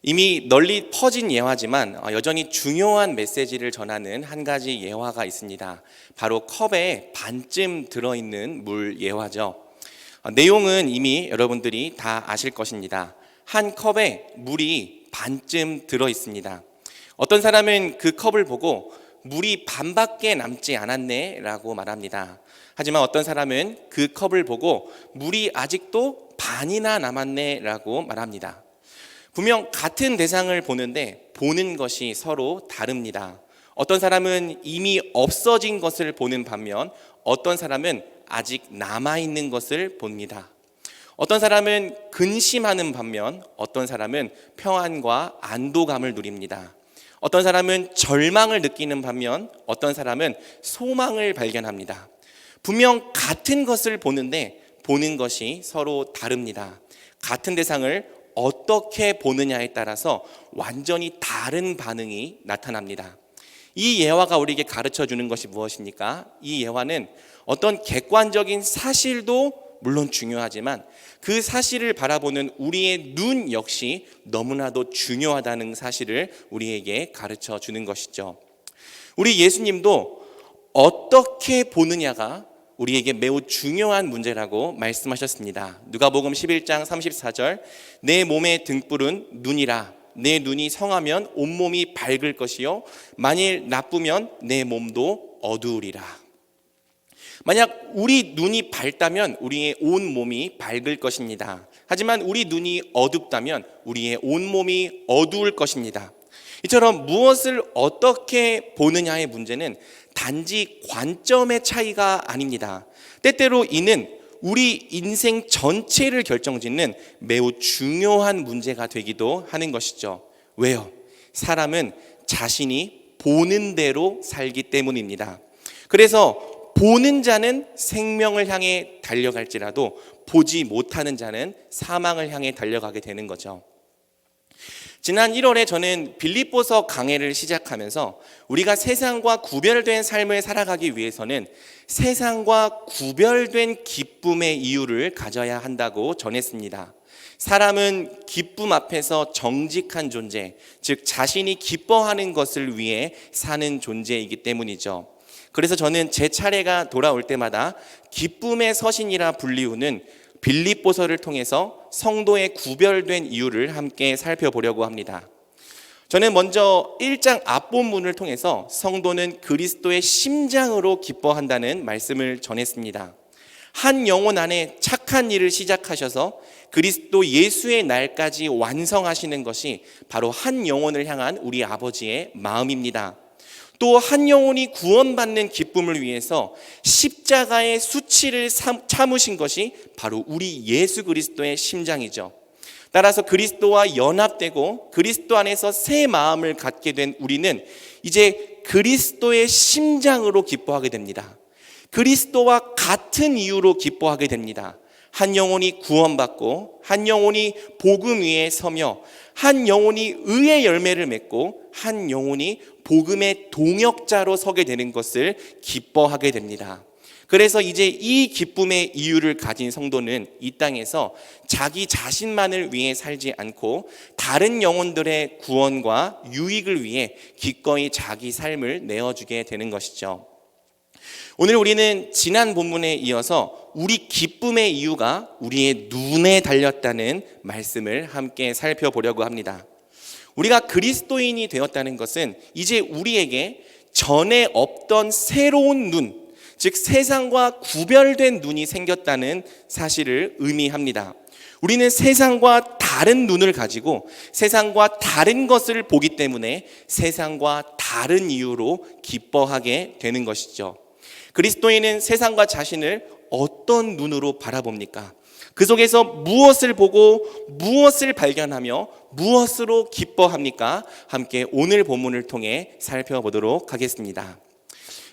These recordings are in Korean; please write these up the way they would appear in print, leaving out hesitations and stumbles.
이미 널리 퍼진 예화지만 여전히 중요한 메시지를 전하는 한 가지 예화가 있습니다. 바로 컵에 반쯤 들어있는 물 예화죠. 내용은 이미 여러분들이 다 아실 것입니다. 한 컵에 물이 반쯤 들어있습니다. 어떤 사람은 그 컵을 보고 물이 반밖에 남지 않았네 라고 말합니다. 하지만 어떤 사람은 그 컵을 보고 물이 아직도 반이나 남았네 라고 말합니다. 분명 같은 대상을 보는데 보는 것이 서로 다릅니다. 어떤 사람은 이미 없어진 것을 보는 반면 어떤 사람은 아직 남아있는 것을 봅니다. 어떤 사람은 근심하는 반면 어떤 사람은 평안과 안도감을 누립니다. 어떤 사람은 절망을 느끼는 반면 어떤 사람은 소망을 발견합니다. 분명 같은 것을 보는데 보는 것이 서로 다릅니다. 같은 대상을 어떻게 보느냐에 따라서 완전히 다른 반응이 나타납니다. 이 예화가 우리에게 가르쳐 주는 것이 무엇입니까? 이 예화는 어떤 객관적인 사실도 물론 중요하지만 그 사실을 바라보는 우리의 눈 역시 너무나도 중요하다는 사실을 우리에게 가르쳐 주는 것이죠. 우리 예수님도 어떻게 보느냐가 우리에게 매우 중요한 문제라고 말씀하셨습니다. 누가복음 11장 34절, 내 몸의 등불은 눈이라. 내 눈이 성하면 온몸이 밝을 것이요 만일 나쁘면 내 몸도 어두우리라. 만약 우리 눈이 밝다면 우리의 온 몸이 밝을 것입니다. 하지만 우리 눈이 어둡다면 우리의 온 몸이 어두울 것입니다. 이처럼 무엇을 어떻게 보느냐의 문제는 단지 관점의 차이가 아닙니다. 때때로 이는 우리 인생 전체를 결정짓는 매우 중요한 문제가 되기도 하는 것이죠. 왜요? 사람은 자신이 보는 대로 살기 때문입니다. 그래서 보는 자는 생명을 향해 달려갈지라도 보지 못하는 자는 사망을 향해 달려가게 되는 거죠. 지난 1월에 저는 빌립보서 강해를 시작하면서 우리가 세상과 구별된 삶을 살아가기 위해서는 세상과 구별된 기쁨의 이유를 가져야 한다고 전했습니다. 사람은 기쁨 앞에서 정직한 존재, 즉 자신이 기뻐하는 것을 위해 사는 존재이기 때문이죠. 그래서 저는 제 차례가 돌아올 때마다 기쁨의 서신이라 불리우는 빌립보서를 통해서 성도의 구별된 이유를 함께 살펴보려고 합니다. 저는 먼저 1장 앞본문을 통해서 성도는 그리스도의 심장으로 기뻐한다는 말씀을 전했습니다. 한 영혼 안에 착한 일을 시작하셔서 그리스도 예수의 날까지 완성하시는 것이 바로 한 영혼을 향한 우리 아버지의 마음입니다. 또 한 영혼이 구원받는 기쁨을 위해서 십자가의 수치를 참으신 것이 바로 우리 예수 그리스도의 심장이죠. 따라서 그리스도와 연합되고 그리스도 안에서 새 마음을 갖게 된 우리는 이제 그리스도의 심장으로 기뻐하게 됩니다. 그리스도와 같은 이유로 기뻐하게 됩니다. 한 영혼이 구원받고 한 영혼이 복음 위에 서며 한 영혼이 의의 열매를 맺고 한 영혼이 복음의 동역자로 서게 되는 것을 기뻐하게 됩니다. 그래서 이제 이 기쁨의 이유를 가진 성도는 이 땅에서 자기 자신만을 위해 살지 않고 다른 영혼들의 구원과 유익을 위해 기꺼이 자기 삶을 내어주게 되는 것이죠. 오늘 우리는 지난 본문에 이어서 우리 기쁨의 이유가 우리의 눈에 달렸다는 말씀을 함께 살펴보려고 합니다. 우리가 그리스도인이 되었다는 것은 이제 우리에게 전에 없던 새로운 눈, 즉 세상과 구별된 눈이 생겼다는 사실을 의미합니다. 우리는 세상과 다른 눈을 가지고 세상과 다른 것을 보기 때문에 세상과 다른 이유로 기뻐하게 되는 것이죠. 그리스도인은 세상과 자신을 어떤 눈으로 바라봅니까? 그 속에서 무엇을 보고 무엇을 발견하며 무엇으로 기뻐합니까? 함께 오늘 본문을 통해 살펴보도록 하겠습니다.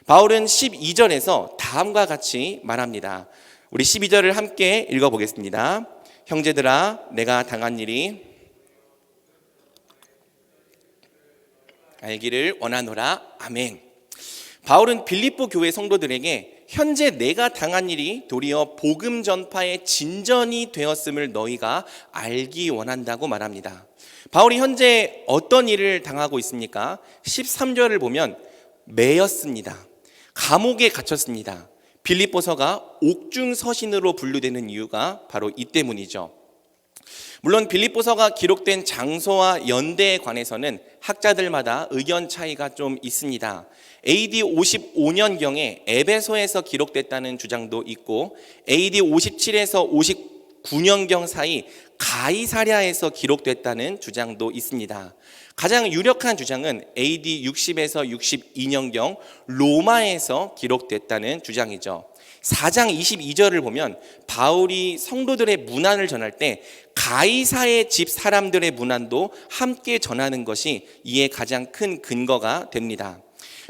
바울은 12절에서 다음과 같이 말합니다. 우리 12절을 함께 읽어보겠습니다. 형제들아, 내가 당한 일이 알기를 원하노라. 아멘. 바울은 빌립보 교회 성도들에게 현재 내가 당한 일이 도리어 복음 전파의 진전이 되었음을 너희가 알기 원한다고 말합니다. 바울이 현재 어떤 일을 당하고 있습니까? 13절을 보면 매였습니다. 감옥에 갇혔습니다. 빌립보서가 옥중서신으로 분류되는 이유가 바로 이 때문이죠. 물론 빌립보서가 기록된 장소와 연대에 관해서는 학자들마다 의견 차이가 좀 있습니다. AD 55년경에 에베소에서 기록됐다는 주장도 있고 AD 57에서 59년경 사이 가이사랴에서 기록됐다는 주장도 있습니다. 가장 유력한 주장은 AD 60에서 62년경 로마에서 기록됐다는 주장이죠. 4장 22절을 보면 바울이 성도들의 문안을 전할 때 가이사의 집 사람들의 문안도 함께 전하는 것이 이에 가장 큰 근거가 됩니다.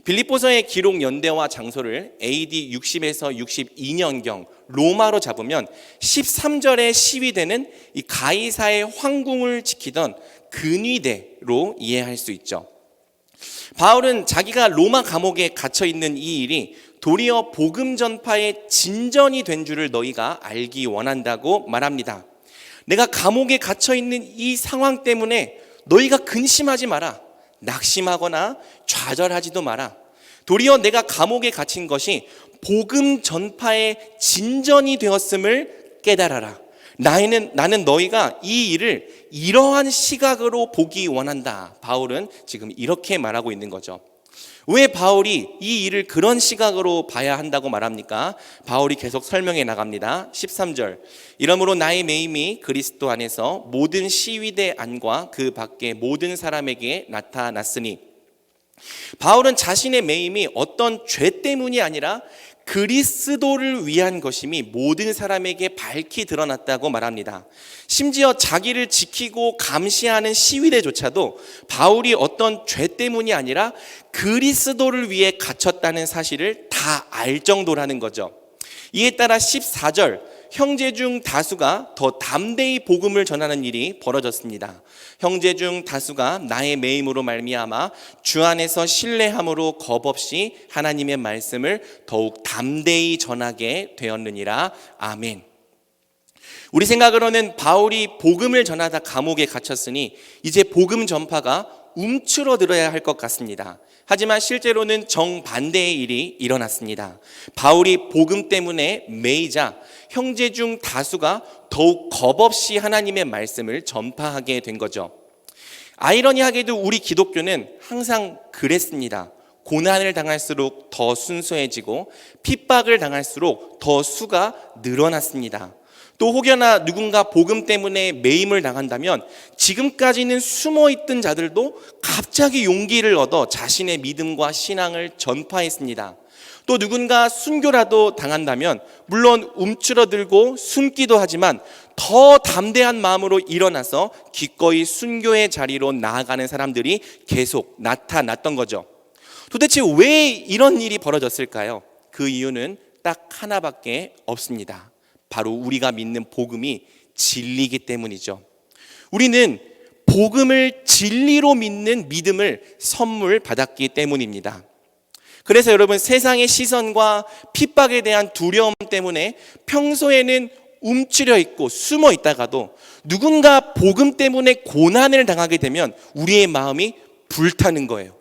빌립보서의 기록 연대와 장소를 AD 60에서 62년경 로마로 잡으면 13절에 시위대는 이 가이사의 황궁을 지키던 근위대로 이해할 수 있죠. 바울은 자기가 로마 감옥에 갇혀 있는 이 일이 도리어 복음 전파의 진전이 된 줄을 너희가 알기 원한다고 말합니다. 내가 감옥에 갇혀 있는 이 상황 때문에 너희가 근심하지 마라. 낙심하거나 좌절하지도 마라. 도리어 내가 감옥에 갇힌 것이 복음 전파의 진전이 되었음을 깨달아라. 나는 너희가 이 일을 이러한 시각으로 보기 원한다. 바울은 지금 이렇게 말하고 있는 거죠. 왜 바울이 이 일을 그런 시각으로 봐야 한다고 말합니까? 바울이 계속 설명해 나갑니다. 13절. 이러므로 나의 매임이 그리스도 안에서 모든 시위대 안과 그 밖의 모든 사람에게 나타났으니, 바울은 자신의 매임이 어떤 죄 때문이 아니라 그리스도를 위한 것임이 모든 사람에게 밝히 드러났다고 말합니다. 심지어 자기를 지키고 감시하는 시위대조차도 바울이 어떤 죄 때문이 아니라 그리스도를 위해 갇혔다는 사실을 다 알 정도라는 거죠. 이에 따라 14절, 형제 중 다수가 더 담대히 복음을 전하는 일이 벌어졌습니다. 형제 중 다수가 나의 매임으로 말미암아 주 안에서 신뢰함으로 겁없이 하나님의 말씀을 더욱 담대히 전하게 되었느니라. 아멘. 우리 생각으로는 바울이 복음을 전하다 감옥에 갇혔으니 이제 복음 전파가 움츠러들어야 할 것 같습니다. 하지만 실제로는 정반대의 일이 일어났습니다. 바울이 복음 때문에 매이자 형제 중 다수가 더욱 겁없이 하나님의 말씀을 전파하게 된 거죠. 아이러니하게도 우리 기독교는 항상 그랬습니다. 고난을 당할수록 더 순수해지고 핍박을 당할수록 더 수가 늘어났습니다. 또 혹여나 누군가 복음 때문에 매임을 당한다면 지금까지는 숨어있던 자들도 갑자기 용기를 얻어 자신의 믿음과 신앙을 전파했습니다. 또 누군가 순교라도 당한다면 물론 움츠러들고 숨기도 하지만 더 담대한 마음으로 일어나서 기꺼이 순교의 자리로 나아가는 사람들이 계속 나타났던 거죠. 도대체 왜 이런 일이 벌어졌을까요? 그 이유는 딱 하나밖에 없습니다. 바로 우리가 믿는 복음이 진리이기 때문이죠. 우리는 복음을 진리로 믿는 믿음을 선물 받았기 때문입니다. 그래서 여러분, 세상의 시선과 핍박에 대한 두려움 때문에 평소에는 움츠려 있고 숨어 있다가도 누군가 복음 때문에 고난을 당하게 되면 우리의 마음이 불타는 거예요.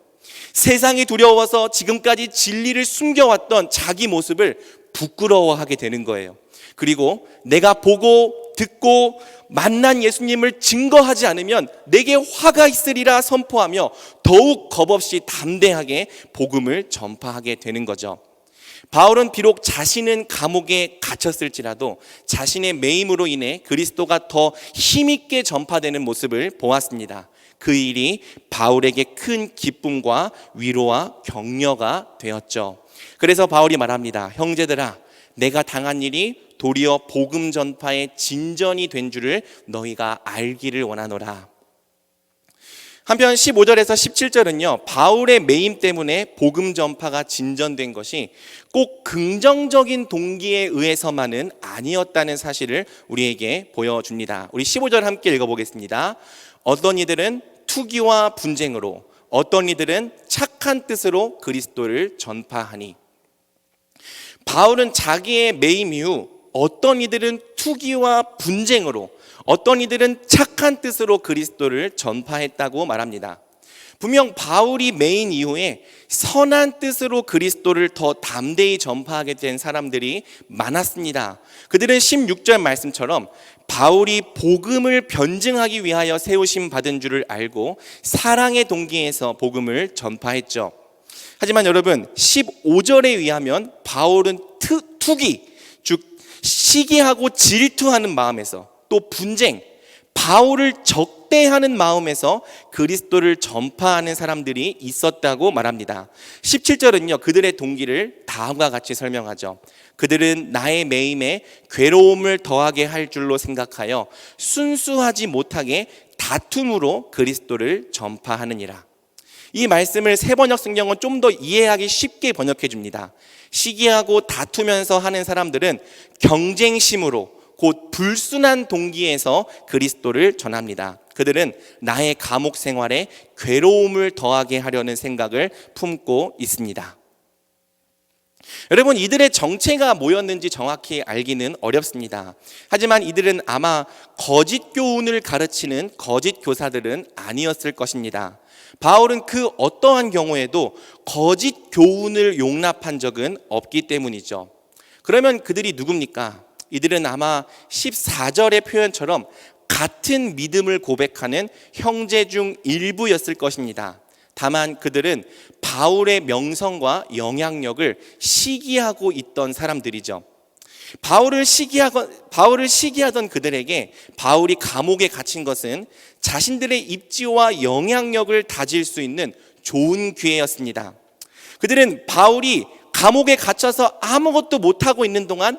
세상이 두려워서 지금까지 진리를 숨겨왔던 자기 모습을 부끄러워하게 되는 거예요. 그리고 내가 보고 듣고 만난 예수님을 증거하지 않으면 내게 화가 있으리라 선포하며 더욱 겁없이 담대하게 복음을 전파하게 되는 거죠. 바울은 비록 자신은 감옥에 갇혔을지라도 자신의 매임으로 인해 그리스도가 더 힘있게 전파되는 모습을 보았습니다. 그 일이 바울에게 큰 기쁨과 위로와 격려가 되었죠. 그래서 바울이 말합니다. 형제들아, 내가 당한 일이 도리어 복음 전파의 진전이 된 줄을 너희가 알기를 원하노라. 한편 15절에서 17절은요, 바울의 매임 때문에 복음 전파가 진전된 것이 꼭 긍정적인 동기에 의해서만은 아니었다는 사실을 우리에게 보여줍니다. 우리 15절 함께 읽어보겠습니다. 어떤 이들은 투기와 분쟁으로, 어떤 이들은 착한 뜻으로 그리스도를 전파하니. 바울은 자기의 매임 이후 어떤 이들은 투기와 분쟁으로, 어떤 이들은 착한 뜻으로 그리스도를 전파했다고 말합니다. 분명 바울이 매인 이후에 선한 뜻으로 그리스도를 더 담대히 전파하게 된 사람들이 많았습니다. 그들은 16절 말씀처럼 바울이 복음을 변증하기 위하여 세우심 받은 줄을 알고 사랑의 동기에서 복음을 전파했죠. 하지만 여러분, 15절에 의하면 바울은 투기, 즉 시기하고 질투하는 마음에서, 또 분쟁, 바울을 적대하는 마음에서 그리스도를 전파하는 사람들이 있었다고 말합니다. 17절은요, 그들의 동기를 다음과 같이 설명하죠. 그들은 나의 매임에 괴로움을 더하게 할 줄로 생각하여 순수하지 못하게 다툼으로 그리스도를 전파하느니라. 이 말씀을 세번역 성경은 좀 더 이해하기 쉽게 번역해 줍니다. 시기하고 다투면서 하는 사람들은 경쟁심으로, 곧 불순한 동기에서 그리스도를 전합니다. 그들은 나의 감옥 생활에 괴로움을 더하게 하려는 생각을 품고 있습니다. 여러분, 이들의 정체가 뭐였는지 정확히 알기는 어렵습니다. 하지만 이들은 아마 거짓 교훈을 가르치는 거짓 교사들은 아니었을 것입니다. 바울은 그 어떠한 경우에도 거짓 교훈을 용납한 적은 없기 때문이죠. 그러면 그들이 누굽니까? 이들은 아마 14절의 표현처럼 같은 믿음을 고백하는 형제 중 일부였을 것입니다. 다만 그들은 바울의 명성과 영향력을 시기하고 있던 사람들이죠. 바울을 시기하던 그들에게 바울이 감옥에 갇힌 것은 자신들의 입지와 영향력을 다질 수 있는 좋은 기회였습니다. 그들은 바울이 감옥에 갇혀서 아무것도 못하고 있는 동안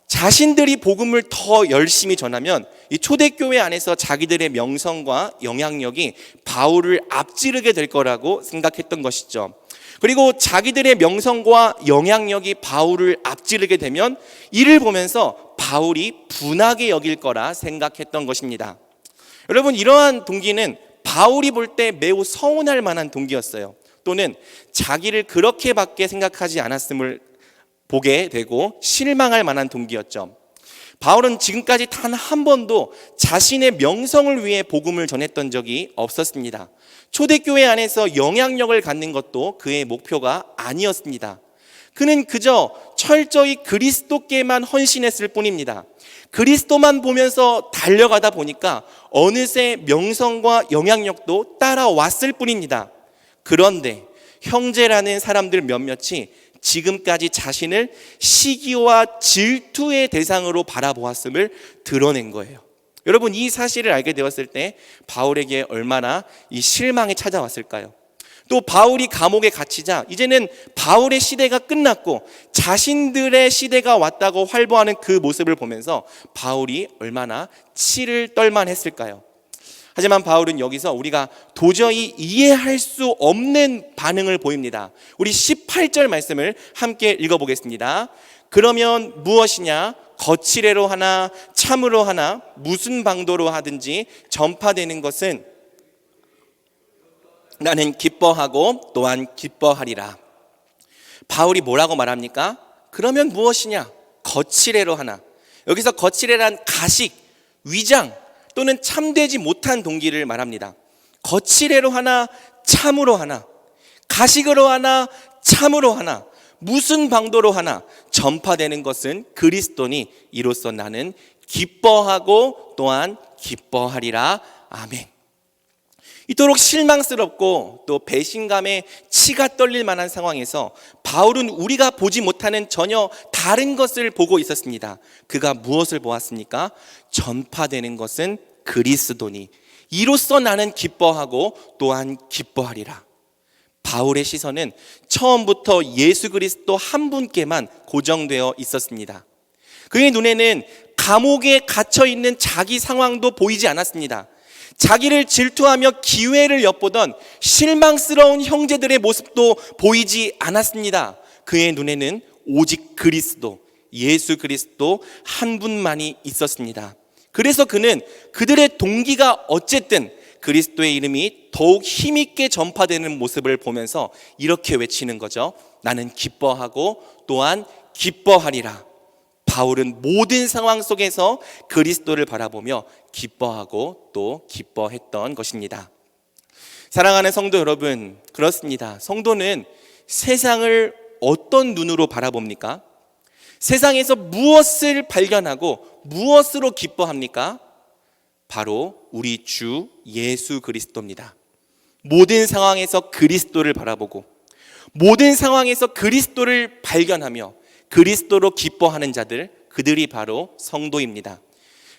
자신들이 복음을 더 열심히 전하면 이 초대교회 안에서 자기들의 명성과 영향력이 바울을 앞지르게 될 거라고 생각했던 것이죠. 그리고 자기들의 명성과 영향력이 바울을 앞지르게 되면 이를 보면서 바울이 분하게 여길 거라 생각했던 것입니다. 여러분, 이러한 동기는 바울이 볼 때 매우 서운할 만한 동기였어요. 또는 자기를 그렇게밖에 생각하지 않았음을 보게 되고 실망할 만한 동기였죠. 바울은 지금까지 단 한 번도 자신의 명성을 위해 복음을 전했던 적이 없었습니다. 초대교회 안에서 영향력을 갖는 것도 그의 목표가 아니었습니다. 그는 그저 철저히 그리스도께만 헌신했을 뿐입니다. 그리스도만 보면서 달려가다 보니까 어느새 명성과 영향력도 따라왔을 뿐입니다. 그런데 형제라는 사람들 몇몇이 지금까지 자신을 시기와 질투의 대상으로 바라보았음을 드러낸 거예요. 여러분, 이 사실을 알게 되었을 때 바울에게 얼마나 이 실망이 찾아왔을까요? 또 바울이 감옥에 갇히자 이제는 바울의 시대가 끝났고 자신들의 시대가 왔다고 활보하는 그 모습을 보면서 바울이 얼마나 치를 떨만 했을까요? 하지만 바울은 여기서 우리가 도저히 이해할 수 없는 반응을 보입니다. 우리 18절 말씀을 함께 읽어보겠습니다. 그러면 무엇이냐? 거칠애로 하나 참으로 하나 무슨 방도로 하든지 전파되는 것은 나는 기뻐하고 또한 기뻐하리라. 바울이 뭐라고 말합니까? 그러면 무엇이냐? 거칠애로 하나. 여기서 거칠애란 가식, 위장 또는 참되지 못한 동기를 말합니다. 거칠애로 하나 참으로 하나, 가식으로 하나 참으로 하나, 무슨 방도로 하나 전파되는 것은 그리스도니 이로써 나는 기뻐하고 또한 기뻐하리라. 아멘. 이토록 실망스럽고 또 배신감에 치가 떨릴 만한 상황에서 바울은 우리가 보지 못하는 전혀 다른 것을 보고 있었습니다. 그가 무엇을 보았습니까? 전파되는 것은 그리스도니 이로써 나는 기뻐하고 또한 기뻐하리라. 바울의 시선은 처음부터 예수 그리스도 한 분께만 고정되어 있었습니다. 그의 눈에는 감옥에 갇혀 있는 자기 상황도 보이지 않았습니다. 자기를 질투하며 기회를 엿보던 실망스러운 형제들의 모습도 보이지 않았습니다. 그의 눈에는 오직 그리스도, 예수 그리스도 한 분만이 있었습니다. 그래서 그는 그들의 동기가 어쨌든 그리스도의 이름이 더욱 힘있게 전파되는 모습을 보면서 이렇게 외치는 거죠. 나는 기뻐하고 또한 기뻐하리라. 바울은 모든 상황 속에서 그리스도를 바라보며 기뻐하고 또 기뻐했던 것입니다. 사랑하는 성도 여러분, 그렇습니다. 성도는 세상을 어떤 눈으로 바라봅니까? 세상에서 무엇을 발견하고 무엇으로 기뻐합니까? 바로 우리 주 예수 그리스도입니다. 모든 상황에서 그리스도를 바라보고 모든 상황에서 그리스도를 발견하며 그리스도로 기뻐하는 자들, 그들이 바로 성도입니다.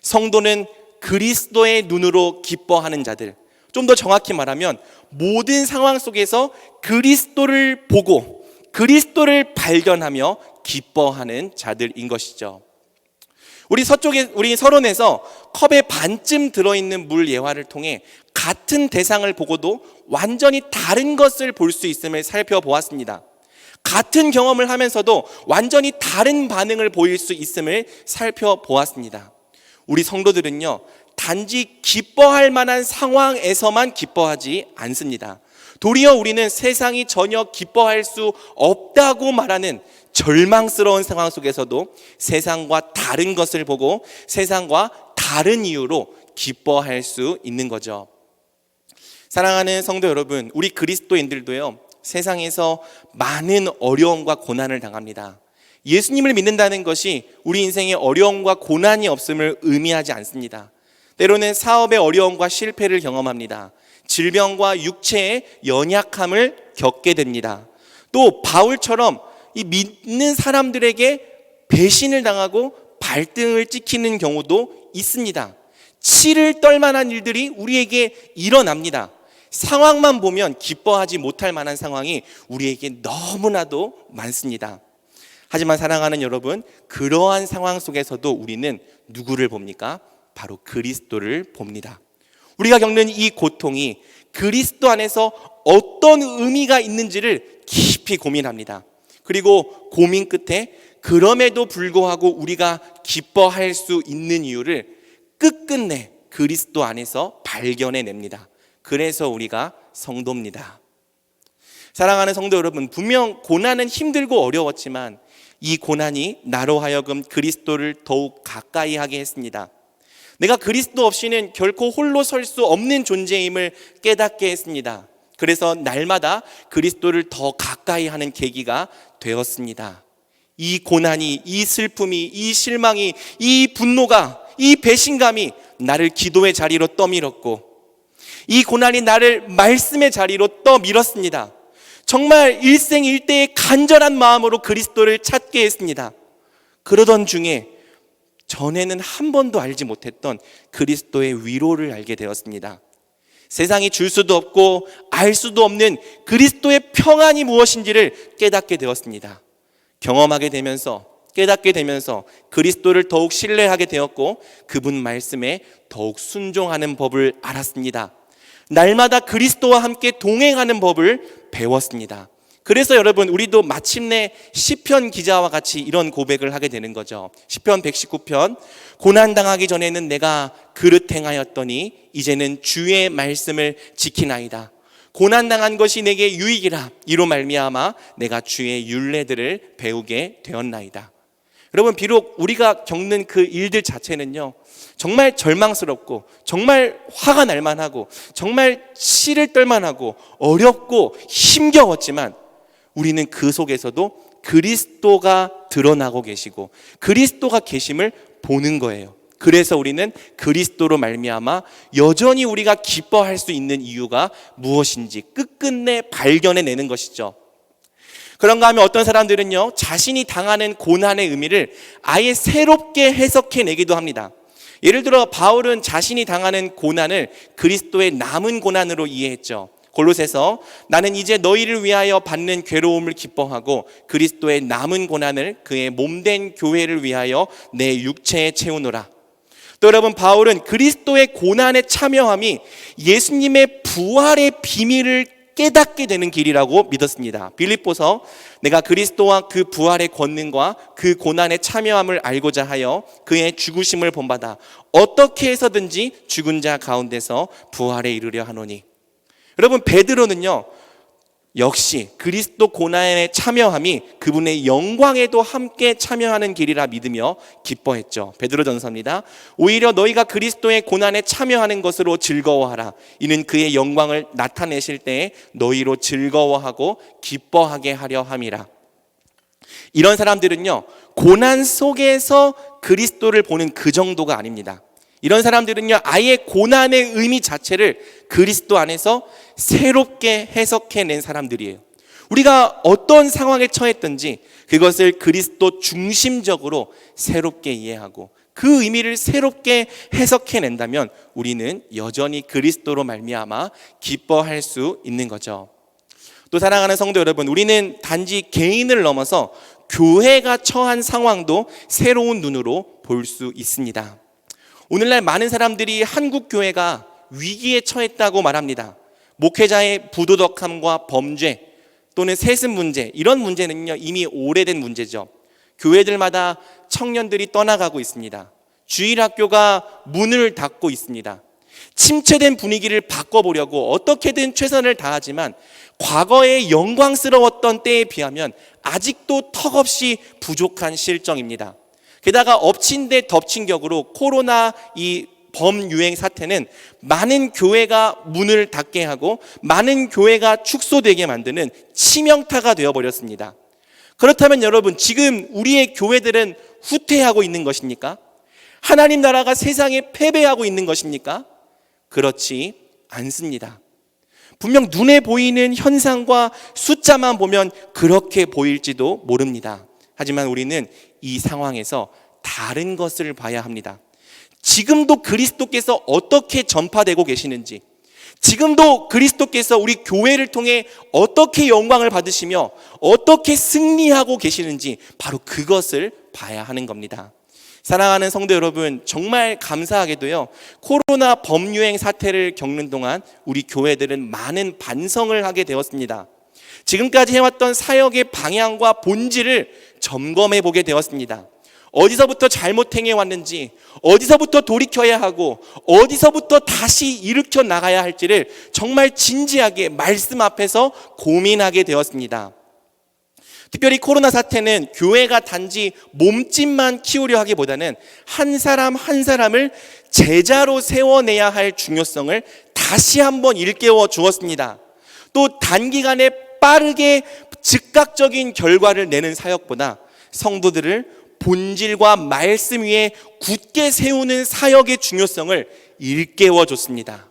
성도는 그리스도의 눈으로 기뻐하는 자들, 좀 더 정확히 말하면 모든 상황 속에서 그리스도를 보고 그리스도를 발견하며 기뻐하는 자들인 것이죠. 우리 서론에서 컵에 반쯤 들어있는 물 예화를 통해 같은 대상을 보고도 완전히 다른 것을 볼 수 있음을 살펴보았습니다. 같은 경험을 하면서도 완전히 다른 반응을 보일 수 있음을 살펴보았습니다. 우리 성도들은요, 단지 기뻐할 만한 상황에서만 기뻐하지 않습니다. 도리어 우리는 세상이 전혀 기뻐할 수 없다고 말하는 절망스러운 상황 속에서도 세상과 다른 것을 보고 세상과 다른 이유로 기뻐할 수 있는 거죠. 사랑하는 성도 여러분, 우리 그리스도인들도요, 세상에서 많은 어려움과 고난을 당합니다. 예수님을 믿는다는 것이 우리 인생에 어려움과 고난이 없음을 의미하지 않습니다. 때로는 사업의 어려움과 실패를 경험합니다. 질병과 육체의 연약함을 겪게 됩니다. 또 바울처럼 이 믿는 사람들에게 배신을 당하고 발등을 찍히는 경우도 있습니다. 치를 떨만한 일들이 우리에게 일어납니다. 상황만 보면 기뻐하지 못할 만한 상황이 우리에게 너무나도 많습니다. 하지만 사랑하는 여러분, 그러한 상황 속에서도 우리는 누구를 봅니까? 바로 그리스도를 봅니다. 우리가 겪는 이 고통이 그리스도 안에서 어떤 의미가 있는지를 깊이 고민합니다. 그리고 고민 끝에 그럼에도 불구하고 우리가 기뻐할 수 있는 이유를 끝끝내 그리스도 안에서 발견해냅니다. 그래서 우리가 성도입니다. 사랑하는 성도 여러분, 분명 고난은 힘들고 어려웠지만 이 고난이 나로 하여금 그리스도를 더욱 가까이 하게 했습니다. 내가 그리스도 없이는 결코 홀로 설 수 없는 존재임을 깨닫게 했습니다. 그래서 날마다 그리스도를 더 가까이 하는 계기가 되었습니다. 이 고난이, 이 슬픔이, 이 실망이, 이 분노가, 이 배신감이 나를 기도의 자리로 떠밀었고, 이 고난이 나를 말씀의 자리로 떠밀었습니다. 정말 일생일대의 간절한 마음으로 그리스도를 찾게 했습니다. 그러던 중에 전에는 한 번도 알지 못했던 그리스도의 위로를 알게 되었습니다. 세상이 줄 수도 없고 알 수도 없는 그리스도의 평안이 무엇인지를 깨닫게 되었습니다. 경험하게 되면서, 깨닫게 되면서 그리스도를 더욱 신뢰하게 되었고 그분 말씀에 더욱 순종하는 법을 알았습니다. 날마다 그리스도와 함께 동행하는 법을 배웠습니다. 그래서 여러분, 우리도 마침내 시편 기자와 같이 이런 고백을 하게 되는 거죠. 시편 119편, 고난당하기 전에는 내가 그릇 행하였더니 이제는 주의 말씀을 지키나이다. 고난당한 것이 내게 유익이라. 이로 말미암아 내가 주의 율례들을 배우게 되었나이다. 여러분, 비록 우리가 겪는 그 일들 자체는요, 정말 절망스럽고 정말 화가 날 만하고 정말 치를 떨 만하고 어렵고 힘겨웠지만 우리는 그 속에서도 그리스도가 드러나고 계시고 그리스도가 계심을 보는 거예요. 그래서 우리는 그리스도로 말미암아 여전히 우리가 기뻐할 수 있는 이유가 무엇인지 끝끝내 발견해내는 것이죠. 그런가 하면 어떤 사람들은요, 자신이 당하는 고난의 의미를 아예 새롭게 해석해내기도 합니다. 예를 들어 바울은 자신이 당하는 고난을 그리스도의 남은 고난으로 이해했죠. 골로새서 나는 이제 너희를 위하여 받는 괴로움을 기뻐하고 그리스도의 남은 고난을 그의 몸된 교회를 위하여 내 육체에 채우노라. 또 여러분, 바울은 그리스도의 고난에 참여함이 예수님의 부활의 비밀을 깨닫게 되는 길이라고 믿었습니다. 빌립보서 내가 그리스도와 그 부활의 권능과 그 고난에 참여함을 알고자 하여 그의 죽으심을 본받아 어떻게 해서든지 죽은 자 가운데서 부활에 이르려 하노니. 여러분, 베드로는요, 역시 그리스도 고난에 참여함이 그분의 영광에도 함께 참여하는 길이라 믿으며 기뻐했죠. 베드로전서입니다. 오히려 너희가 그리스도의 고난에 참여하는 것으로 즐거워하라. 이는 그의 영광을 나타내실 때에 너희로 즐거워하고 기뻐하게 하려 함이라. 이런 사람들은요, 고난 속에서 그리스도를 보는 그 정도가 아닙니다. 이런 사람들은요, 아예 고난의 의미 자체를 그리스도 안에서 새롭게 해석해낸 사람들이에요. 우리가 어떤 상황에 처했든지 그것을 그리스도 중심적으로 새롭게 이해하고 그 의미를 새롭게 해석해낸다면 우리는 여전히 그리스도로 말미암아 기뻐할 수 있는 거죠. 또 사랑하는 성도 여러분, 우리는 단지 개인을 넘어서 교회가 처한 상황도 새로운 눈으로 볼 수 있습니다. 오늘날 많은 사람들이 한국 교회가 위기에 처했다고 말합니다. 목회자의 부도덕함과 범죄 또는 세습 문제, 이런 문제는요, 이미 오래된 문제죠. 교회들마다 청년들이 떠나가고 있습니다. 주일학교가 문을 닫고 있습니다. 침체된 분위기를 바꿔보려고 어떻게든 최선을 다하지만 과거에 영광스러웠던 때에 비하면 아직도 턱없이 부족한 실정입니다. 게다가 엎친 데 덮친 격으로 코로나 이 범유행 사태는 많은 교회가 문을 닫게 하고 많은 교회가 축소되게 만드는 치명타가 되어버렸습니다. 그렇다면 여러분, 지금 우리의 교회들은 후퇴하고 있는 것입니까? 하나님 나라가 세상에 패배하고 있는 것입니까? 그렇지 않습니다. 분명 눈에 보이는 현상과 숫자만 보면 그렇게 보일지도 모릅니다. 하지만 우리는 이 상황에서 다른 것을 봐야 합니다. 지금도 그리스도께서 어떻게 전파되고 계시는지, 지금도 그리스도께서 우리 교회를 통해 어떻게 영광을 받으시며 어떻게 승리하고 계시는지 바로 그것을 봐야 하는 겁니다. 사랑하는 성도 여러분, 정말 감사하게도요, 코로나 범유행 사태를 겪는 동안 우리 교회들은 많은 반성을 하게 되었습니다. 지금까지 해왔던 사역의 방향과 본질을 점검해 보게 되었습니다. 어디서부터 잘못 행해왔는지, 어디서부터 돌이켜야 하고 어디서부터 다시 일으켜 나가야 할지를 정말 진지하게 말씀 앞에서 고민하게 되었습니다. 특별히 코로나 사태는 교회가 단지 몸집만 키우려 하기보다는 한 사람 한 사람을 제자로 세워내야 할 중요성을 다시 한번 일깨워 주었습니다. 또 단기간에 빠르게 즉각적인 결과를 내는 사역보다 성도들을 본질과 말씀 위에 굳게 세우는 사역의 중요성을 일깨워 줬습니다.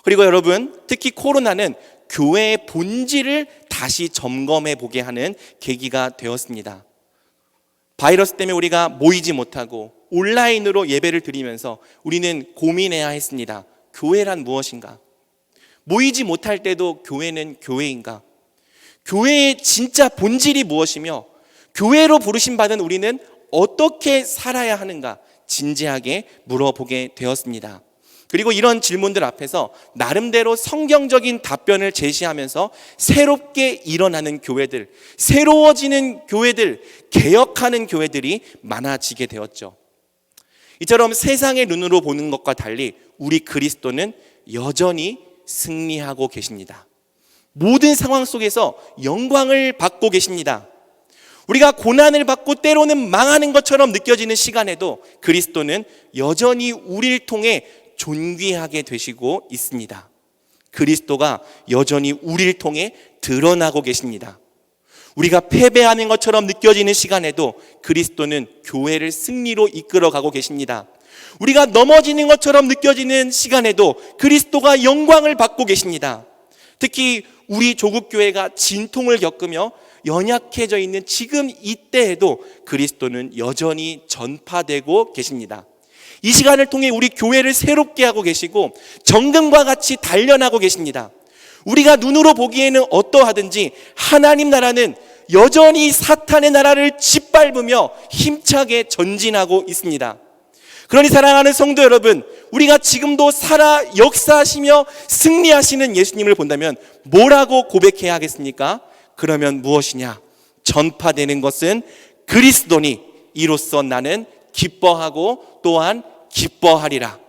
그리고 여러분, 특히 코로나는 교회의 본질을 다시 점검해 보게 하는 계기가 되었습니다. 바이러스 때문에 우리가 모이지 못하고 온라인으로 예배를 드리면서 우리는 고민해야 했습니다. 교회란 무엇인가? 모이지 못할 때도 교회는 교회인가? 교회의 진짜 본질이 무엇이며 교회로 부르심 받은 우리는 어떻게 살아야 하는가 진지하게 물어보게 되었습니다. 그리고 이런 질문들 앞에서 나름대로 성경적인 답변을 제시하면서 새롭게 일어나는 교회들, 새로워지는 교회들, 개혁하는 교회들이 많아지게 되었죠. 이처럼 세상의 눈으로 보는 것과 달리 우리 그리스도는 여전히 승리하고 계십니다. 모든 상황 속에서 영광을 받고 계십니다. 우리가 고난을 받고 때로는 망하는 것처럼 느껴지는 시간에도 그리스도는 여전히 우리를 통해 존귀하게 되시고 있습니다. 그리스도가 여전히 우리를 통해 드러나고 계십니다. 우리가 패배하는 것처럼 느껴지는 시간에도 그리스도는 교회를 승리로 이끌어가고 계십니다. 우리가 넘어지는 것처럼 느껴지는 시간에도 그리스도가 영광을 받고 계십니다. 특히 우리 조국교회가 진통을 겪으며 연약해져 있는 지금 이때에도 그리스도는 여전히 전파되고 계십니다. 이 시간을 통해 우리 교회를 새롭게 하고 계시고 정금과 같이 단련하고 계십니다. 우리가 눈으로 보기에는 어떠하든지 하나님 나라는 여전히 사탄의 나라를 짓밟으며 힘차게 전진하고 있습니다. 그러니 사랑하는 성도 여러분, 우리가 지금도 살아 역사하시며 승리하시는 예수님을 본다면 뭐라고 고백해야 하겠습니까? 그러면 무엇이냐? 전파되는 것은 그리스도니 이로써 나는 기뻐하고 또한 기뻐하리라.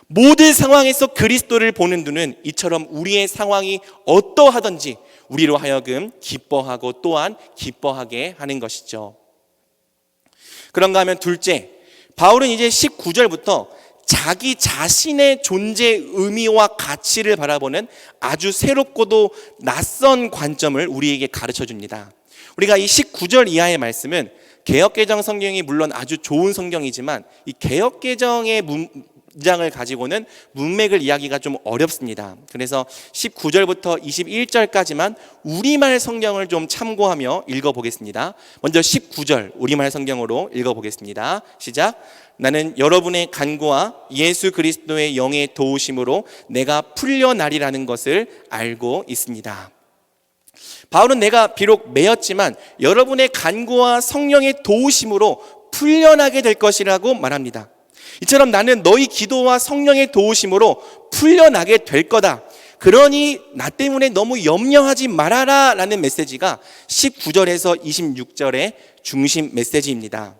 모든 상황에서 그리스도를 보는 눈은 이처럼 우리의 상황이 어떠하든지 우리로 하여금 기뻐하고 또한 기뻐하게 하는 것이죠. 그런가 하면 둘째, 바울은 이제 19절부터 자기 자신의 존재 의미와 가치를 바라보는 아주 새롭고도 낯선 관점을 우리에게 가르쳐 줍니다. 우리가 이 19절 이하의 말씀은 개역개정 성경이 물론 아주 좋은 성경이지만 이 개역개정의 문장을 가지고는 문맥을 이야기가 좀 어렵습니다. 그래서 19절부터 21절까지만 우리말 성경을 좀 참고하며 읽어보겠습니다. 먼저 19절 우리말 성경으로 읽어보겠습니다. 시작. 나는 여러분의 간구와 예수 그리스도의 영의 도우심으로 내가 풀려나리라는 것을 알고 있습니다. 바울은 내가 비록 매였지만 여러분의 간구와 성령의 도우심으로 풀려나게 될 것이라고 말합니다. 이처럼 나는 너희 기도와 성령의 도우심으로 풀려나게 될 거다. 그러니 나 때문에 너무 염려하지 말아라 라는 메시지가 19절에서 26절의 중심 메시지입니다.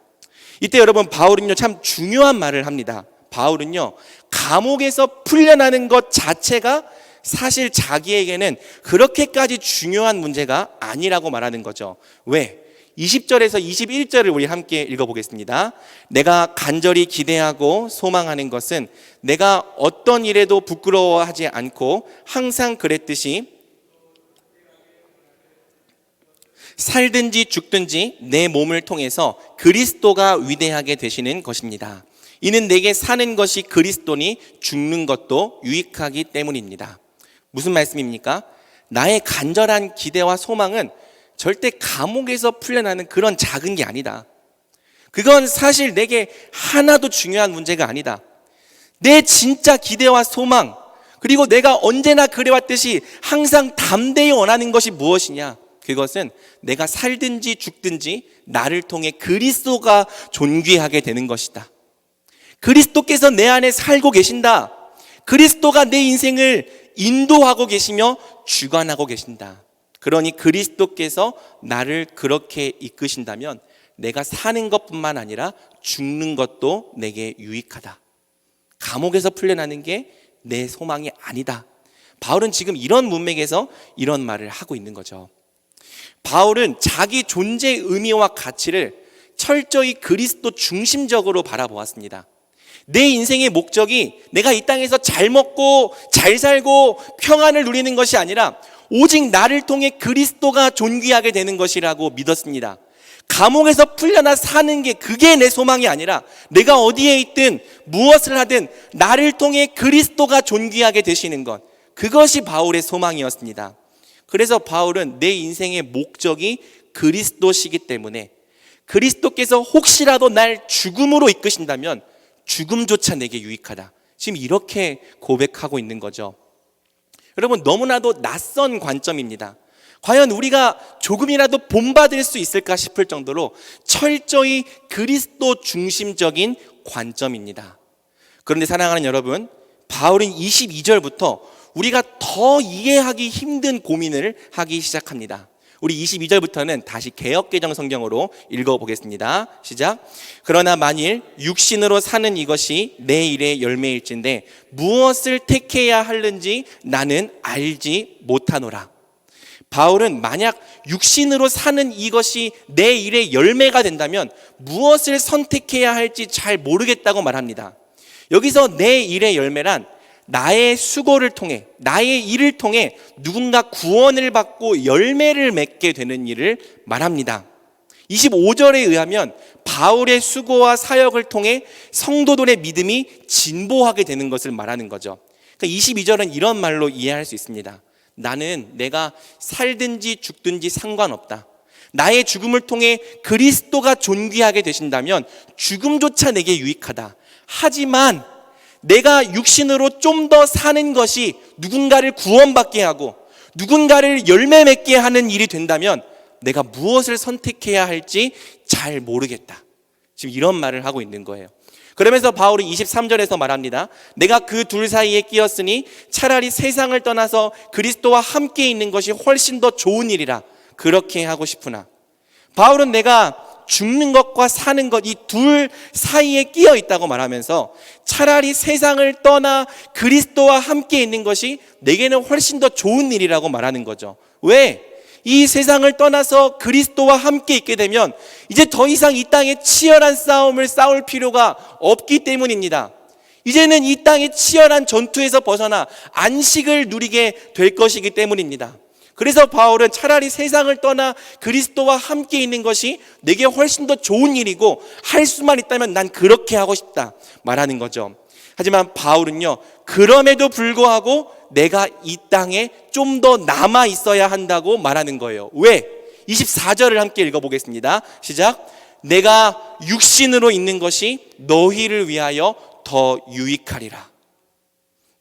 이때 여러분 바울은요 참 중요한 말을 합니다. 바울은요 감옥에서 풀려나는 것 자체가 사실 자기에게는 그렇게까지 중요한 문제가 아니라고 말하는 거죠. 왜? 20절에서 21절을 우리 함께 읽어보겠습니다. 내가 간절히 기대하고 소망하는 것은 내가 어떤 일에도 부끄러워하지 않고 항상 그랬듯이 살든지 죽든지 내 몸을 통해서 그리스도가 위대하게 되시는 것입니다. 이는 내게 사는 것이 그리스도니 죽는 것도 유익하기 때문입니다. 무슨 말씀입니까? 나의 간절한 기대와 소망은 절대 감옥에서 풀려나는 그런 작은 게 아니다. 그건 사실 내게 하나도 중요한 문제가 아니다. 내 진짜 기대와 소망, 그리고 내가 언제나 그래왔듯이 항상 담대히 원하는 것이 무엇이냐? 그것은 내가 살든지 죽든지 나를 통해 그리스도가 존귀하게 되는 것이다. 그리스도께서 내 안에 살고 계신다. 그리스도가 내 인생을 인도하고 계시며 주관하고 계신다. 그러니 그리스도께서 나를 그렇게 이끄신다면 내가 사는 것뿐만 아니라 죽는 것도 내게 유익하다. 감옥에서 풀려나는 게 내 소망이 아니다. 바울은 지금 이런 문맥에서 이런 말을 하고 있는 거죠. 바울은 자기 존재의 의미와 가치를 철저히 그리스도 중심적으로 바라보았습니다. 내 인생의 목적이 내가 이 땅에서 잘 먹고 잘 살고 평안을 누리는 것이 아니라 오직 나를 통해 그리스도가 존귀하게 되는 것이라고 믿었습니다. 감옥에서 풀려나 사는 게 그게 내 소망이 아니라 내가 어디에 있든 무엇을 하든 나를 통해 그리스도가 존귀하게 되시는 것, 그것이 바울의 소망이었습니다. 그래서 바울은 내 인생의 목적이 그리스도시기 때문에 그리스도께서 혹시라도 날 죽음으로 이끄신다면 죽음조차 내게 유익하다. 지금 이렇게 고백하고 있는 거죠. 여러분 너무나도 낯선 관점입니다. 과연 우리가 조금이라도 본받을 수 있을까 싶을 정도로 철저히 그리스도 중심적인 관점입니다. 그런데 사랑하는 여러분, 바울은 22절부터 우리가 더 이해하기 힘든 고민을 하기 시작합니다. 우리 22절부터는 다시 개역개정 성경으로 읽어보겠습니다. 시작. 그러나 만일 육신으로 사는 이것이 내 일의 열매일진데 무엇을 택해야 하는지 나는 알지 못하노라. 바울은 만약 육신으로 사는 이것이 내 일의 열매가 된다면 무엇을 선택해야 할지 잘 모르겠다고 말합니다. 여기서 내 일의 열매란 나의 수고를 통해, 나의 일을 통해 누군가 구원을 받고 열매를 맺게 되는 일을 말합니다. 25절에 의하면 바울의 수고와 사역을 통해 성도들의 믿음이 진보하게 되는 것을 말하는 거죠. 그러니까 22절은 이런 말로 이해할 수 있습니다. 나는 내가 살든지 죽든지 상관없다. 나의 죽음을 통해 그리스도가 존귀하게 되신다면 죽음조차 내게 유익하다. 하지만 내가 육신으로 좀 더 사는 것이 누군가를 구원받게 하고 누군가를 열매 맺게 하는 일이 된다면 내가 무엇을 선택해야 할지 잘 모르겠다. 지금 이런 말을 하고 있는 거예요. 그러면서 바울은 23절에서 말합니다. 내가 그 둘 사이에 끼었으니 차라리 세상을 떠나서 그리스도와 함께 있는 것이 훨씬 더 좋은 일이라 그렇게 하고 싶으나, 바울은 내가 죽는 것과 사는 것 이 둘 사이에 끼어 있다고 말하면서 차라리 세상을 떠나 그리스도와 함께 있는 것이 내게는 훨씬 더 좋은 일이라고 말하는 거죠. 왜? 이 세상을 떠나서 그리스도와 함께 있게 되면 이제 더 이상 이 땅에 치열한 싸움을 싸울 필요가 없기 때문입니다. 이제는 이 땅의 치열한 전투에서 벗어나 안식을 누리게 될 것이기 때문입니다. 그래서 바울은 차라리 세상을 떠나 그리스도와 함께 있는 것이 내게 훨씬 더 좋은 일이고 할 수만 있다면 난 그렇게 하고 싶다 말하는 거죠. 하지만 바울은요, 그럼에도 불구하고 내가 이 땅에 좀 더 남아 있어야 한다고 말하는 거예요. 왜? 24절을 함께 읽어보겠습니다. 시작. 내가 육신으로 있는 것이 너희를 위하여 더 유익하리라.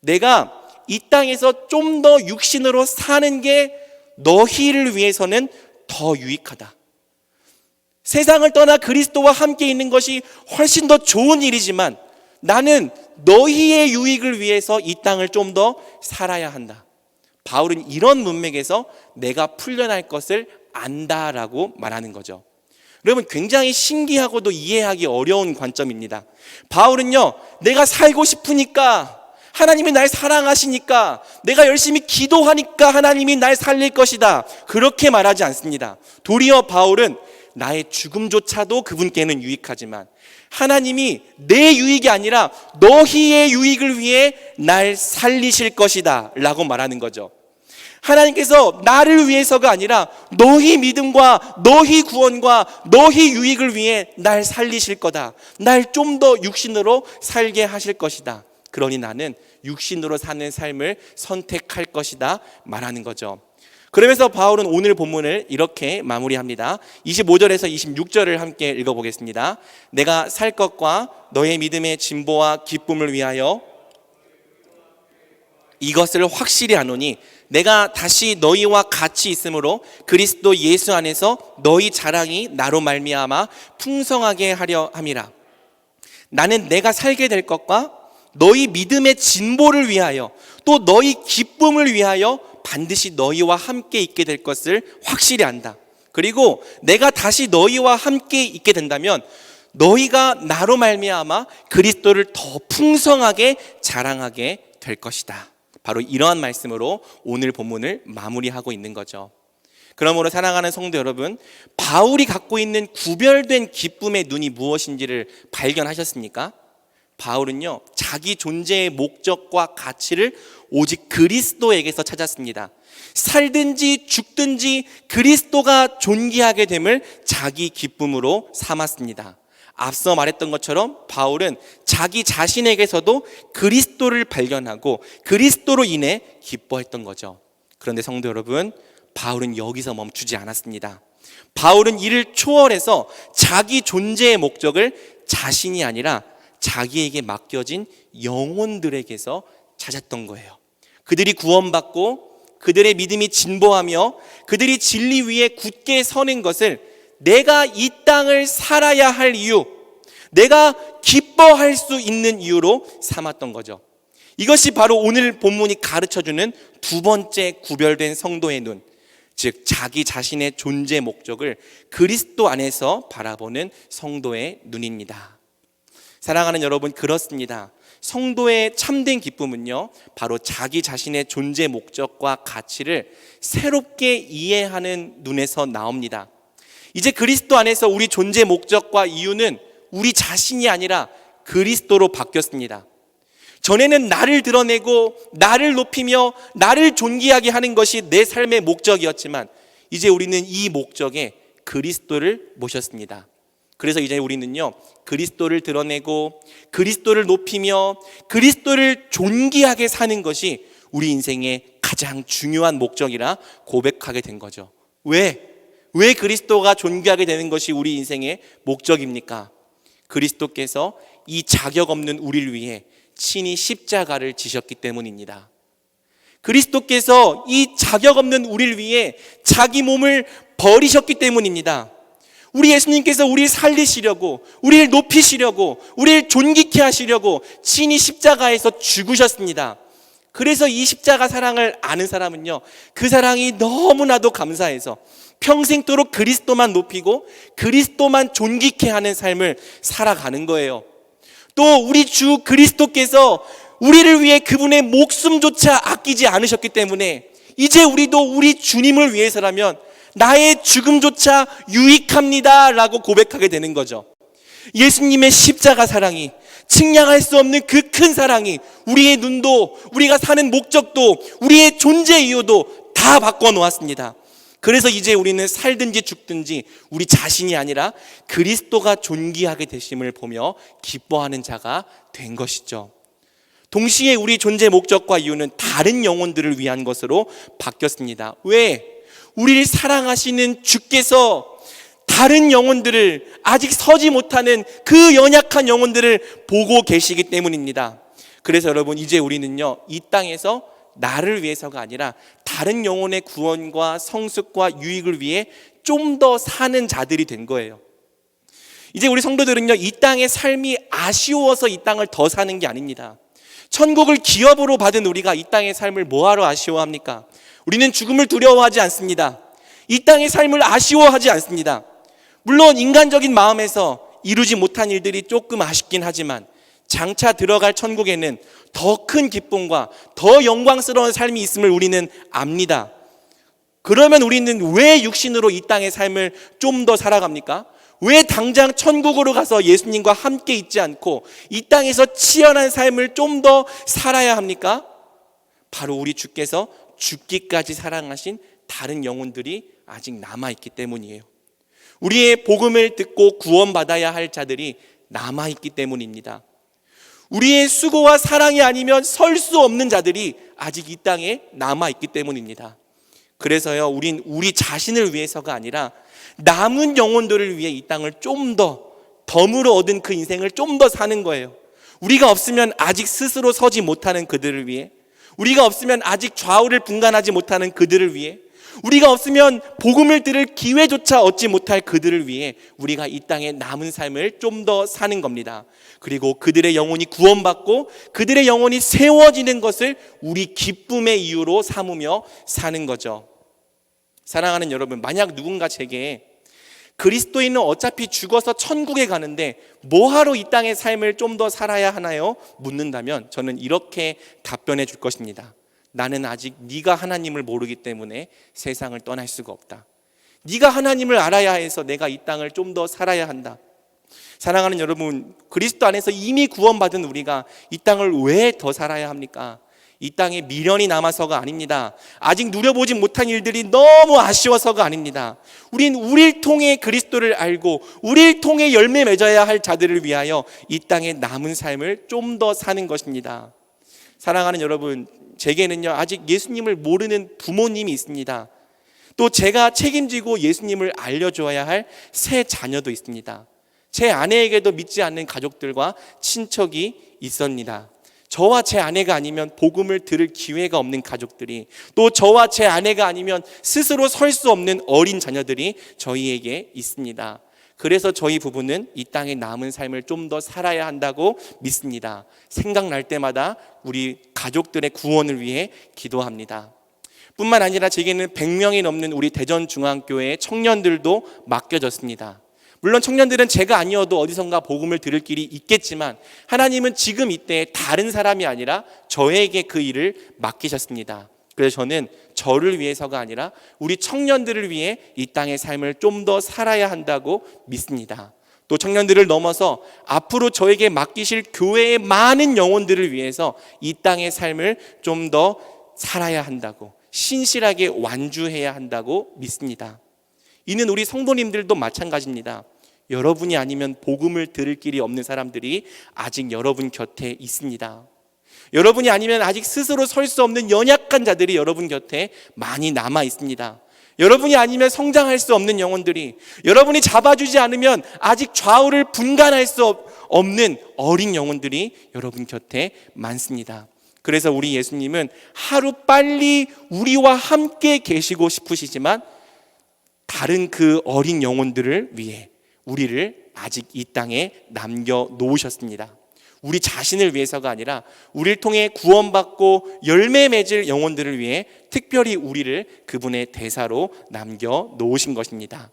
내가 이 땅에서 좀 더 육신으로 사는 게 너희를 위해서는 더 유익하다. 세상을 떠나 그리스도와 함께 있는 것이 훨씬 더 좋은 일이지만 나는 너희의 유익을 위해서 이 땅을 좀 더 살아야 한다. 바울은 이런 문맥에서 내가 풀려날 것을 안다라고 말하는 거죠. 여러분, 굉장히 신기하고도 이해하기 어려운 관점입니다. 바울은요, 내가 살고 싶으니까, 하나님이 날 사랑하시니까, 내가 열심히 기도하니까 하나님이 날 살릴 것이다, 그렇게 말하지 않습니다. 도리어 바울은 나의 죽음조차도 그분께는 유익하지만 하나님이 내 유익이 아니라 너희의 유익을 위해 날 살리실 것이다 라고 말하는 거죠. 하나님께서 나를 위해서가 아니라 너희 믿음과 너희 구원과 너희 유익을 위해 날 살리실 거다. 날 좀 더 육신으로 살게 하실 것이다. 그러니 나는 육신으로 사는 삶을 선택할 것이다 말하는 거죠. 그러면서 바울은 오늘 본문을 이렇게 마무리합니다. 25절에서 26절을 함께 읽어보겠습니다. 내가 살 것과 너의 믿음의 진보와 기쁨을 위하여 이것을 확실히 아노니 내가 다시 너희와 같이 있으므로 그리스도 예수 안에서 너희 자랑이 나로 말미암아 풍성하게 하려 함이라. 나는 내가 살게 될 것과 너희 믿음의 진보를 위하여 또 너희 기쁨을 위하여 반드시 너희와 함께 있게 될 것을 확실히 안다. 그리고 내가 다시 너희와 함께 있게 된다면 너희가 나로 말미암아 그리스도를 더 풍성하게 자랑하게 될 것이다. 바로 이러한 말씀으로 오늘 본문을 마무리하고 있는 거죠. 그러므로 사랑하는 성도 여러분, 바울이 갖고 있는 구별된 기쁨의 눈이 무엇인지를 발견하셨습니까? 바울은요, 자기 존재의 목적과 가치를 오직 그리스도에게서 찾았습니다. 살든지 죽든지 그리스도가 존귀하게 됨을 자기 기쁨으로 삼았습니다. 앞서 말했던 것처럼 바울은 자기 자신에게서도 그리스도를 발견하고 그리스도로 인해 기뻐했던 거죠. 그런데 성도 여러분, 바울은 여기서 멈추지 않았습니다. 바울은 이를 초월해서 자기 존재의 목적을 자신이 아니라 자기에게 맡겨진 영혼들에게서 찾았던 거예요. 그들이 구원받고 그들의 믿음이 진보하며 그들이 진리 위에 굳게 서는 것을 내가 이 땅을 살아야 할 이유, 내가 기뻐할 수 있는 이유로 삼았던 거죠. 이것이 바로 오늘 본문이 가르쳐주는 두 번째 구별된 성도의 눈, 즉 자기 자신의 존재 목적을 그리스도 안에서 바라보는 성도의 눈입니다. 사랑하는 여러분, 그렇습니다. 성도의 참된 기쁨은요, 바로 자기 자신의 존재 목적과 가치를 새롭게 이해하는 눈에서 나옵니다. 이제 그리스도 안에서 우리 존재 목적과 이유는 우리 자신이 아니라 그리스도로 바뀌었습니다. 전에는 나를 드러내고 나를 높이며 나를 존귀하게 하는 것이 내 삶의 목적이었지만 이제 우리는 이 목적에 그리스도를 모셨습니다. 그래서 이제 우리는요, 그리스도를 드러내고 그리스도를 높이며 그리스도를 존귀하게 사는 것이 우리 인생의 가장 중요한 목적이라 고백하게 된 거죠. 왜 그리스도가 존귀하게 되는 것이 우리 인생의 목적입니까? 그리스도께서 이 자격 없는 우리를 위해 친히 십자가를 지셨기 때문입니다. 그리스도께서 이 자격 없는 우리를 위해 자기 몸을 버리셨기 때문입니다. 우리 예수님께서 우리를 살리시려고, 우리를 높이시려고, 우리를 존귀케 하시려고 친히 십자가에서 죽으셨습니다. 그래서 이 십자가 사랑을 아는 사람은요, 그 사랑이 너무나도 감사해서 평생도록 그리스도만 높이고 그리스도만 존귀케 하는 삶을 살아가는 거예요. 또 우리 주 그리스도께서 우리를 위해 그분의 목숨조차 아끼지 않으셨기 때문에 이제 우리도 우리 주님을 위해서라면 나의 죽음조차 유익합니다 라고 고백하게 되는 거죠. 예수님의 십자가 사랑이, 측량할 수 없는 그 큰 사랑이 우리의 눈도, 우리가 사는 목적도, 우리의 존재 이유도 다 바꿔놓았습니다. 그래서 이제 우리는 살든지 죽든지 우리 자신이 아니라 그리스도가 존귀하게 되심을 보며 기뻐하는 자가 된 것이죠. 동시에 우리 존재 목적과 이유는 다른 영혼들을 위한 것으로 바뀌었습니다. 왜? 우리를 사랑하시는 주께서 다른 영혼들을, 아직 서지 못하는 그 연약한 영혼들을 보고 계시기 때문입니다. 그래서 여러분, 이제 우리는요, 이 땅에서 나를 위해서가 아니라 다른 영혼의 구원과 성숙과 유익을 위해 좀 더 사는 자들이 된 거예요. 이제 우리 성도들은요, 이 땅의 삶이 아쉬워서 이 땅을 더 사는 게 아닙니다. 천국을 기업으로 받은 우리가 이 땅의 삶을 뭐하러 아쉬워합니까? 우리는 죽음을 두려워하지 않습니다. 이 땅의 삶을 아쉬워하지 않습니다. 물론 인간적인 마음에서 이루지 못한 일들이 조금 아쉽긴 하지만 장차 들어갈 천국에는 더 큰 기쁨과 더 영광스러운 삶이 있음을 우리는 압니다. 그러면 우리는 왜 육신으로 이 땅의 삶을 좀 더 살아갑니까? 왜 당장 천국으로 가서 예수님과 함께 있지 않고 이 땅에서 치열한 삶을 좀 더 살아야 합니까? 바로 우리 주께서 죽기까지 사랑하신 다른 영혼들이 아직 남아있기 때문이에요. 우리의 복음을 듣고 구원받아야 할 자들이 남아있기 때문입니다. 우리의 수고와 사랑이 아니면 설 수 없는 자들이 아직 이 땅에 남아있기 때문입니다. 그래서요, 우린 우리 자신을 위해서가 아니라 남은 영혼들을 위해 이 땅을 좀 더 덤으로 얻은 그 인생을 좀 더 사는 거예요. 우리가 없으면 아직 스스로 서지 못하는 그들을 위해, 우리가 없으면 아직 좌우를 분간하지 못하는 그들을 위해, 우리가 없으면 복음을 들을 기회조차 얻지 못할 그들을 위해 우리가 이 땅에 남은 삶을 좀 더 사는 겁니다. 그리고 그들의 영혼이 구원받고 그들의 영혼이 세워지는 것을 우리 기쁨의 이유로 삼으며 사는 거죠. 사랑하는 여러분, 만약 누군가 제게 그리스도인은 어차피 죽어서 천국에 가는데 뭐하러 이 땅의 삶을 좀 더 살아야 하나요? 묻는다면 저는 이렇게 답변해 줄 것입니다. 나는 아직 네가 하나님을 모르기 때문에 세상을 떠날 수가 없다. 네가 하나님을 알아야 해서 내가 이 땅을 좀 더 살아야 한다. 사랑하는 여러분, 그리스도 안에서 이미 구원받은 우리가 이 땅을 왜 더 살아야 합니까? 이 땅에 미련이 남아서가 아닙니다. 아직 누려보지 못한 일들이 너무 아쉬워서가 아닙니다. 우린 우리를 통해 그리스도를 알고 우리를 통해 열매 맺어야 할 자들을 위하여 이 땅에 남은 삶을 좀 더 사는 것입니다. 사랑하는 여러분, 제게는요, 아직 예수님을 모르는 부모님이 있습니다. 또 제가 책임지고 예수님을 알려줘야 할 새 자녀도 있습니다. 제 아내에게도 믿지 않는 가족들과 친척이 있습니다. 저와 제 아내가 아니면 복음을 들을 기회가 없는 가족들이, 또 저와 제 아내가 아니면 스스로 설 수 없는 어린 자녀들이 저희에게 있습니다. 그래서 저희 부부는 이 땅에 남은 삶을 좀 더 살아야 한다고 믿습니다. 생각날 때마다 우리 가족들의 구원을 위해 기도합니다. 뿐만 아니라 제게는 100명이 넘는 우리 대전중앙교회 청년들도 맡겨졌습니다. 물론 청년들은 제가 아니어도 어디선가 복음을 들을 길이 있겠지만 하나님은 지금 이때 다른 사람이 아니라 저에게 그 일을 맡기셨습니다. 그래서 저는 저를 위해서가 아니라 우리 청년들을 위해 이 땅의 삶을 좀 더 살아야 한다고 믿습니다. 또 청년들을 넘어서 앞으로 저에게 맡기실 교회의 많은 영혼들을 위해서 이 땅의 삶을 좀 더 살아야 한다고, 신실하게 완주해야 한다고 믿습니다. 이는 우리 성도님들도 마찬가지입니다. 여러분이 아니면 복음을 들을 길이 없는 사람들이 아직 여러분 곁에 있습니다. 여러분이 아니면 아직 스스로 설 수 없는 연약한 자들이 여러분 곁에 많이 남아 있습니다. 여러분이 아니면 성장할 수 없는 영혼들이, 여러분이 잡아주지 않으면 아직 좌우를 분간할 수 없는 어린 영혼들이 여러분 곁에 많습니다. 그래서 우리 예수님은 하루 빨리 우리와 함께 계시고 싶으시지만 다른 그 어린 영혼들을 위해 우리를 아직 이 땅에 남겨놓으셨습니다. 우리 자신을 위해서가 아니라 우리를 통해 구원받고 열매 맺을 영혼들을 위해 특별히 우리를 그분의 대사로 남겨놓으신 것입니다.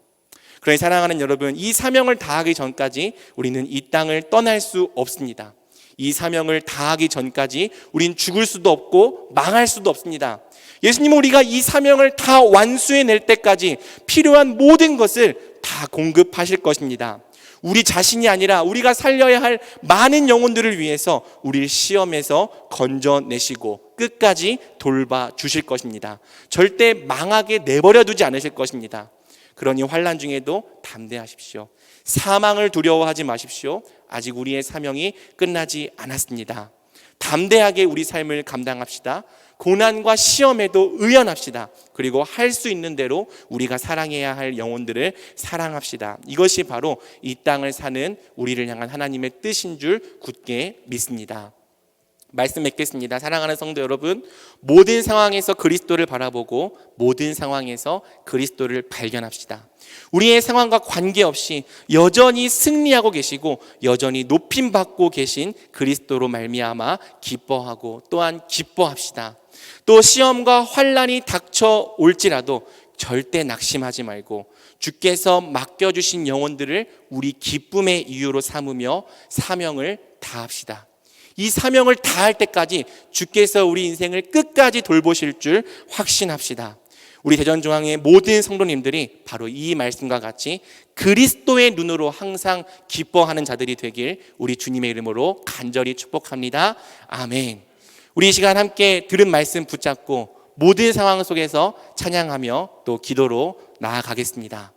그러니 사랑하는 여러분, 이 사명을 다하기 전까지 우리는 이 땅을 떠날 수 없습니다. 이 사명을 다하기 전까지 우린 죽을 수도 없고 망할 수도 없습니다. 예수님은 우리가 이 사명을 다 완수해낼 때까지 필요한 모든 것을 다 공급하실 것입니다. 우리 자신이 아니라 우리가 살려야 할 많은 영혼들을 위해서 우리를 시험에서 건져내시고 끝까지 돌봐 주실 것입니다. 절대 망하게 내버려 두지 않으실 것입니다. 그러니 환난 중에도 담대하십시오. 사망을 두려워하지 마십시오. 아직 우리의 사명이 끝나지 않았습니다. 담대하게 우리 삶을 감당합시다. 고난과 시험에도 의연합시다. 그리고 할 수 있는 대로 우리가 사랑해야 할 영혼들을 사랑합시다. 이것이 바로 이 땅을 사는 우리를 향한 하나님의 뜻인 줄 굳게 믿습니다. 말씀 맺겠습니다. 사랑하는 성도 여러분, 모든 상황에서 그리스도를 바라보고 모든 상황에서 그리스도를 발견합시다. 우리의 상황과 관계없이 여전히 승리하고 계시고 여전히 높임받고 계신 그리스도로 말미암아 기뻐하고 또한 기뻐합시다. 또 시험과 환난이 닥쳐올지라도 절대 낙심하지 말고 주께서 맡겨주신 영혼들을 우리 기쁨의 이유로 삼으며 사명을 다합시다. 이 사명을 다할 때까지 주께서 우리 인생을 끝까지 돌보실 줄 확신합시다. 우리 대전중앙의 모든 성도님들이 바로 이 말씀과 같이 그리스도의 눈으로 항상 기뻐하는 자들이 되길 우리 주님의 이름으로 간절히 축복합니다. 아멘. 우리 이 시간 함께 들은 말씀 붙잡고 모든 상황 속에서 찬양하며 또 기도로 나아가겠습니다.